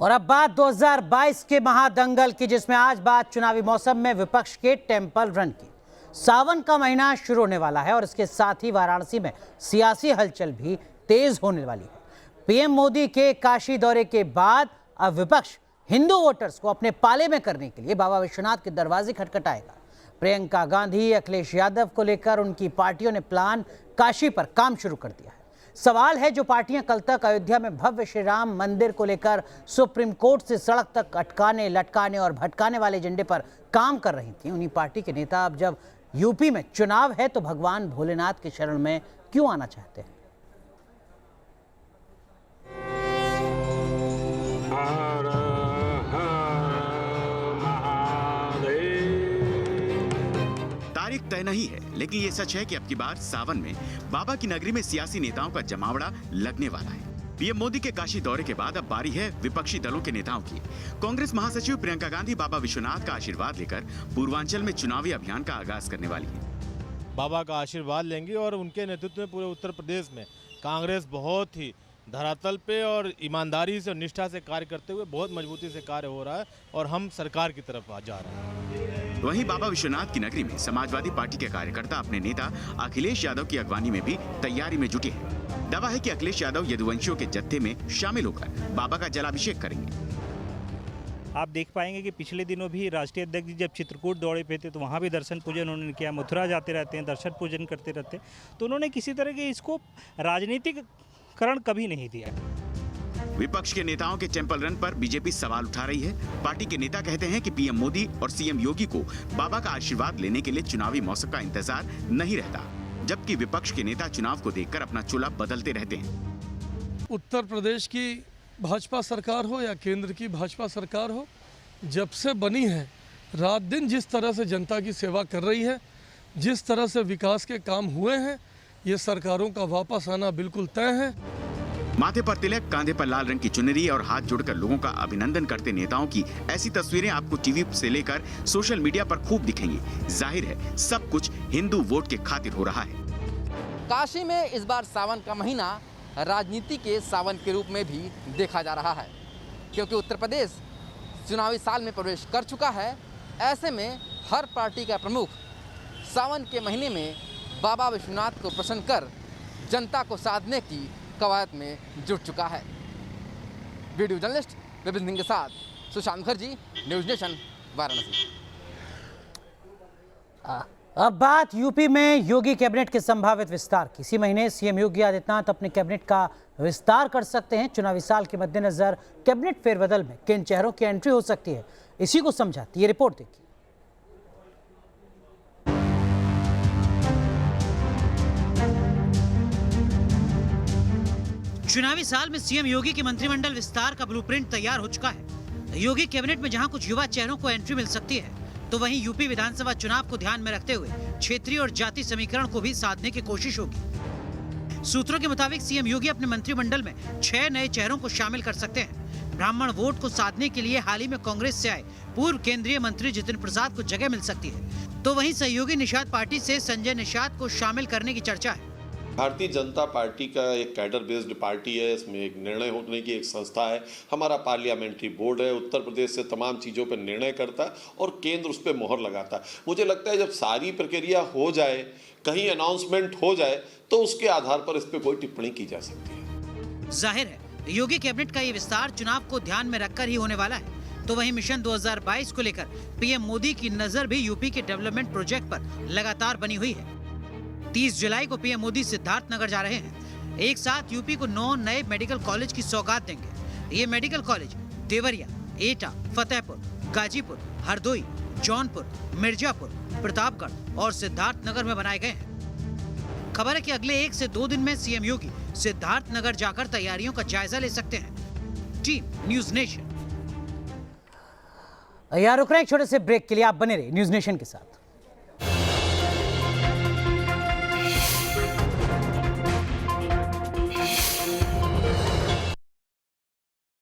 और अब बात 2022 के महादंगल की, जिसमें आज बात चुनावी मौसम में विपक्ष के टेंपल रन की। सावन का महीना शुरू होने वाला है और इसके साथ ही वाराणसी में सियासी हलचल भी तेज होने वाली है। पीएम मोदी के काशी दौरे के बाद अब विपक्ष हिंदू वोटर्स को अपने पाले में करने के लिए बाबा विश्वनाथ के दरवाजे खटखटाएगा। प्रियंका गांधी, अखिलेश यादव को लेकर उनकी पार्टियों ने प्लान काशी पर काम शुरू कर दिया है। सवाल है, जो पार्टियां कल तक अयोध्या में भव्य श्री राम मंदिर को लेकर सुप्रीम कोर्ट से सड़क तक अटकाने, लटकाने और भटकाने वाले एजेंडे पर काम कर रही थी, उन्हीं पार्टी के नेता अब जब यूपी में चुनाव है तो भगवान भोलेनाथ के शरण में क्यों आना चाहते हैं? तारीख तय नहीं है, लेकिन ये सच है कि अब की बार सावन में बाबा की नगरी में सियासी नेताओं का जमावड़ा लगने वाला है। पीएम मोदी के काशी दौरे के बाद अब बारी है विपक्षी दलों के नेताओं की। कांग्रेस महासचिव प्रियंका गांधी बाबा विश्वनाथ का आशीर्वाद लेकर पूर्वांचल में चुनावी अभियान का आगाज करने वाली है। बाबा का आशीर्वाद लेंगी और उनके नेतृत्व में पूरे उत्तर प्रदेश में कांग्रेस बहुत ही धरातल पे और ईमानदारी से और निष्ठा से कार्य करते हुए बहुत मजबूती से कार्य हो रहा है और हम सरकार की तरफ जा रहे हैं। वहीं बाबा विश्वनाथ की नगरी में समाजवादी पार्टी के कार्यकर्ता अपने नेता अखिलेश यादव की अगवानी में भी तैयारी में जुटे हैं। दावा है कि अखिलेश यादव यदुवंशियों के जत्थे में शामिल होकर बाबा का जलाभिषेक करेंगे। आप देख पाएंगे कि पिछले दिनों भी राष्ट्रीय अध्यक्ष जी जब चित्रकूट दौरे पे थे तो वहाँ भी दर्शन पूजन उन्होंने किया। मथुरा जाते रहते हैं, दर्शन पूजन करते रहते हैं, तो उन्होंने किसी तरह के इसको राजनीतिकरण कभी नहीं दिया। विपक्ष के नेताओं के टेंपल रन पर बीजेपी सवाल उठा रही है। पार्टी के नेता कहते हैं कि पीएम मोदी और सीएम योगी को बाबा का आशीर्वाद लेने के लिए चुनावी मौसम का इंतजार नहीं रहता, जबकि विपक्ष के नेता चुनाव को देखकर अपना चुनाव बदलते रहते हैं। उत्तर प्रदेश की भाजपा सरकार हो या केंद्र की भाजपा सरकार हो, जब से बनी है रात दिन जिस तरह से जनता की सेवा कर रही है, जिस तरह से विकास के काम हुए हैं, ये सरकारों का वापस आना बिल्कुल तय है। माथे पर तिलक, कांधे पर लाल रंग की चुनरी और हाथ जोड़कर लोगों का अभिनंदन करते नेताओं की ऐसी तस्वीरें आपको टीवी से लेकर सोशल मीडिया पर खूब दिखेंगी। जाहिर है सब कुछ हिंदू वोट के खातिर हो रहा है। काशी में इस बार सावन का महीना राजनीति के सावन के रूप में भी देखा जा रहा है, क्योंकि उत्तर प्रदेश चुनावी साल में प्रवेश कर चुका है। ऐसे में हर पार्टी का प्रमुख सावन के महीने में बाबा विश्वनाथ को प्रसन्न कर जनता को साधने की कवायद में जुट चुका है। वीडियो जर्नलिस्ट विपिन सिंह के साथ सुशांत मुखर्जी, न्यूज़ नेशन, वाराणसी। अब बात यूपी में योगी कैबिनेट के संभावित विस्तार की। इसी महीने सीएम योगी आदित्यनाथ अपने कैबिनेट का विस्तार कर सकते हैं। चुनावी साल के मद्देनजर कैबिनेट फेरबदल में किन चेहरों की एंट्री हो सकती है, इसी को समझाती ये रिपोर्ट देखिए। चुनावी साल में सीएम योगी के मंत्रिमंडल विस्तार का ब्लूप्रिंट तैयार हो चुका है। योगी कैबिनेट में जहां कुछ युवा चेहरों को एंट्री मिल सकती है, तो वहीं यूपी विधानसभा चुनाव को ध्यान में रखते हुए क्षेत्रीय और जाति समीकरण को भी साधने की कोशिश होगी। सूत्रों के मुताबिक सीएम योगी अपने मंत्रिमंडल में 6 नए चेहरों को शामिल कर सकते हैं। ब्राह्मण वोट को साधने के लिए हाल ही में कांग्रेस से आए पूर्व केंद्रीय मंत्री जितिन प्रसाद को जगह मिल सकती है, तो वहीं सहयोगी निषाद पार्टी से संजय निषाद को शामिल करने की चर्चा है। भारतीय जनता पार्टी का एक कैडर बेस्ड पार्टी है, इसमें एक निर्णय होने की एक संस्था है। हमारा पार्लियामेंट्री बोर्ड है, उत्तर प्रदेश से तमाम चीज़ों पर निर्णय करता है और केंद्र उस पर मोहर लगाता है। मुझे लगता है जब सारी प्रक्रिया हो जाए, कहीं अनाउंसमेंट हो जाए, तो उसके आधार पर इस पर कोई टिप्पणी की जा सकती है। जाहिर है योगी कैबिनेट का ये विस्तार चुनाव को ध्यान में रखकर ही होने वाला है, तो वहीं मिशन 2022 को लेकर पीएम मोदी की नजर भी यूपी के डेवलपमेंट प्रोजेक्ट पर लगातार बनी हुई है। 30 जुलाई को पीएम मोदी सिद्धार्थनगर जा रहे हैं। एक साथ यूपी को 9 नए मेडिकल कॉलेज की सौगात देंगे। ये मेडिकल कॉलेज देवरिया, एटा, फतेहपुर, गाजीपुर, हरदोई, जौनपुर, मिर्जापुर, प्रतापगढ़ और सिद्धार्थनगर में बनाए गए हैं। खबर है कि अगले 1 से 2 दिन में सीएम योगी सिद्धार्थनगर जाकर तैयारियों का जायजा ले सकते हैं। Team news nation. रुक रहे हैं एक छोटे से ब्रेक के लिए, आप बने रहिए न्यूज़ नेशन के साथ।